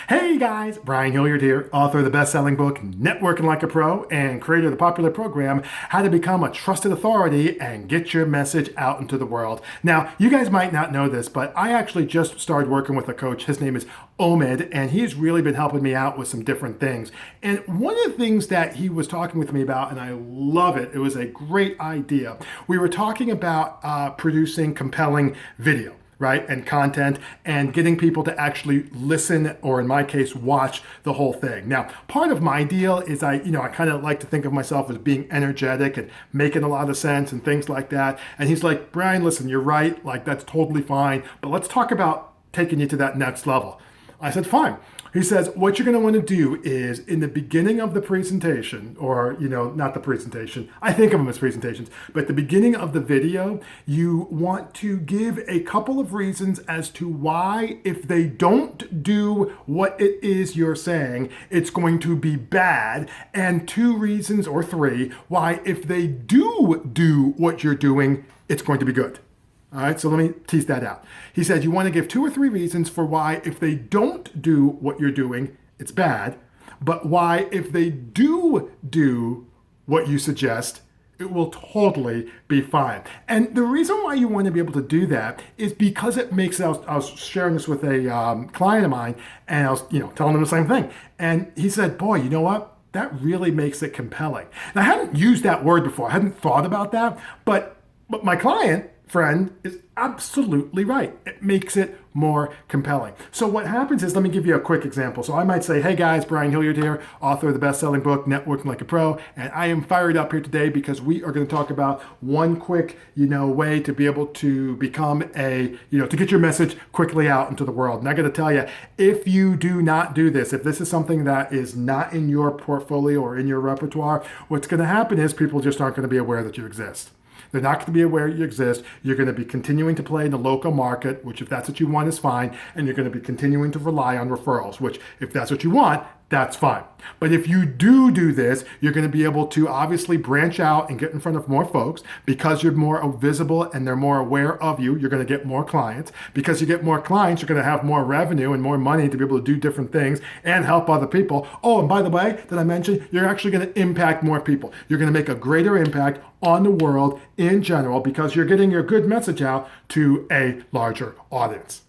Hey guys, Brian Hilliard here, author of the best-selling book Networking Like a Pro and creator of the popular program How to Become a Trusted Authority and Get Your Message Out into the World. Now, you guys might not know this, but I actually just started working with a coach. His name is Omid, and he's really been helping me out with some different things. And one of the things that he was talking with me about, and I love it, it was a great idea. We were talking about producing compelling video, right? And content and getting people to actually listen, or in my case, watch the whole thing. Now, part of my deal is I kind of like to think of myself as being energetic and making a lot of sense and things like that. And he's like, Brian, listen, you're right. Like, that's totally fine. But let's talk about taking you to that next level. I said, fine. He says, what you're going to want to do is in the beginning of the presentation, or, not the presentation, I think of them as presentations, but at the beginning of the video, you want to give a couple of reasons as to why, if they don't do what it is you're saying, it's going to be bad, and 2 reasons or 3 why, if they do what you're doing, it's going to be good. All right, so let me tease that out. He said you want to give 2 or 3 reasons for why, if they don't do what you're doing, it's bad, but why, if they do what you suggest, it will totally be fine. And the reason why you want to be able to do that is because it makes, I was sharing this with a client of mine, and I was telling him the same thing. And he said, boy, you know what? That really makes it compelling. And I hadn't used that word before. I hadn't thought about that, but my client friend is absolutely right. It makes it more compelling. So what happens is, let me give you a quick example. So I might say, hey guys, Brian Hilliard here, author of the best-selling book, Networking Like a Pro, and I am fired up here today because we are going to talk about one quick, way to be able to become to get your message quickly out into the world. And I got to tell you, if you do not do this, if this is something that is not in your portfolio or in your repertoire, what's going to happen is people just aren't going to be aware that you exist. They're not going to be aware you exist. You're going to be continuing to play in the local market, which if that's what you want is fine. And you're going to be continuing to rely on referrals, which if that's what you want, that's fine. But if you do this, you're going to be able to obviously branch out and get in front of more folks because you're more visible and they're more aware of you. You're going to get more clients. Because you get more clients, you're going to have more revenue and more money to be able to do different things and help other people. Oh, and by the way, that I mentioned, you're actually going to impact more people. You're going to make a greater impact on the world in general because you're getting your good message out to a larger audience.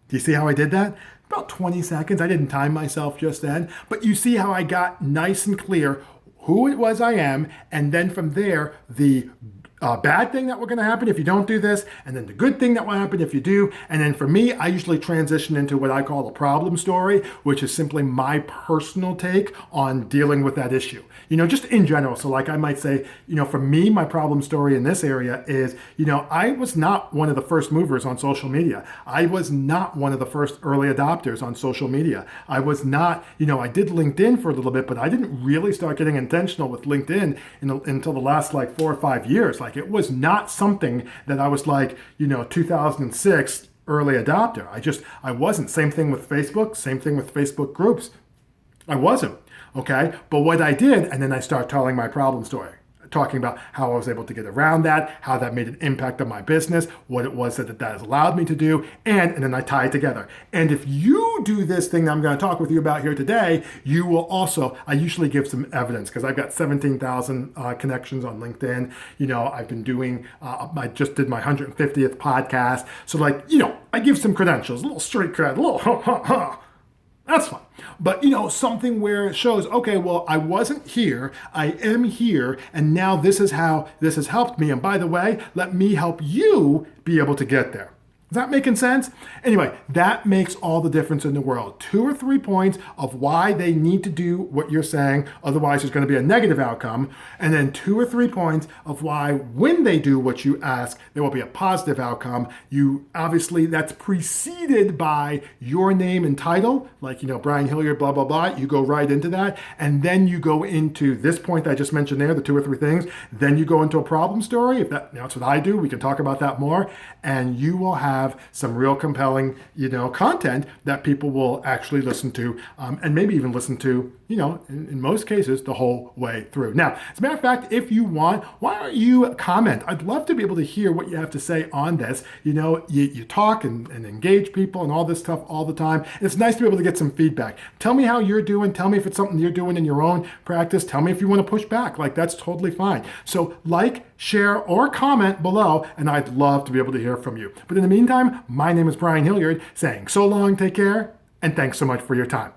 Do you see how I did that? About 20 seconds. I didn't time myself just then, but you see how I got nice and clear who it was I am, and then from there, the bad thing that will going to happen if you don't do this, and then the good thing that will happen if you do. And then for me, I usually transition into what I call a problem story, which is simply my personal take on dealing with that issue. Just in general. So like I might say, for me, my problem story in this area is, I was not one of the first movers on social media. I was not one of the first early adopters on social media. I was not, I did LinkedIn for a little bit, but I didn't really start getting intentional with LinkedIn until the last 4 or 5 years. It was not something that I was 2006 early adopter. I wasn't. Same thing with Facebook, same thing with Facebook groups. I wasn't. Okay. But what I did, and then I start telling my problem story, talking about how I was able to get around that, how that made an impact on my business, what it was that has allowed me to do, and then I tie it together. And if you do this thing that I'm going to talk with you about here today, you will also, I usually give some evidence because I've got 17,000 connections on LinkedIn. I've been doing, I just did my 150th podcast. So I give some credentials, a little street cred, a little That's fine. But, something where it shows, okay, well, I wasn't here, I am here, and now this is how this has helped me. And by the way, let me help you be able to get there. Is that making sense? Anyway, that makes all the difference in the world. 2 or 3 points of why they need to do what you're saying. Otherwise, there's going to be a negative outcome. And then 2 or 3 points of why when they do what you ask, there will be a positive outcome. Obviously, that's preceded by your name and title, Brian Hilliard, blah, blah, blah. You go right into that. And then you go into this point that I just mentioned there, the 2 or 3 things. Then you go into a problem story. That's what I do. We can talk about that more. And you will have have some real compelling, content that people will actually listen to, and maybe even listen to, in most cases, the whole way through. Now, as a matter of fact, if you want, why don't you comment? I'd love to be able to hear what you have to say on this. You talk and engage people and all this stuff all the time. It's nice to be able to get some feedback. Tell me how you're doing. Tell me if it's something you're doing in your own practice. Tell me if you want to push back. That's totally fine. So share, or comment below, and I'd love to be able to hear from you. But in the meantime, my name is Brian Hilliard, saying so long, take care, and thanks so much for your time.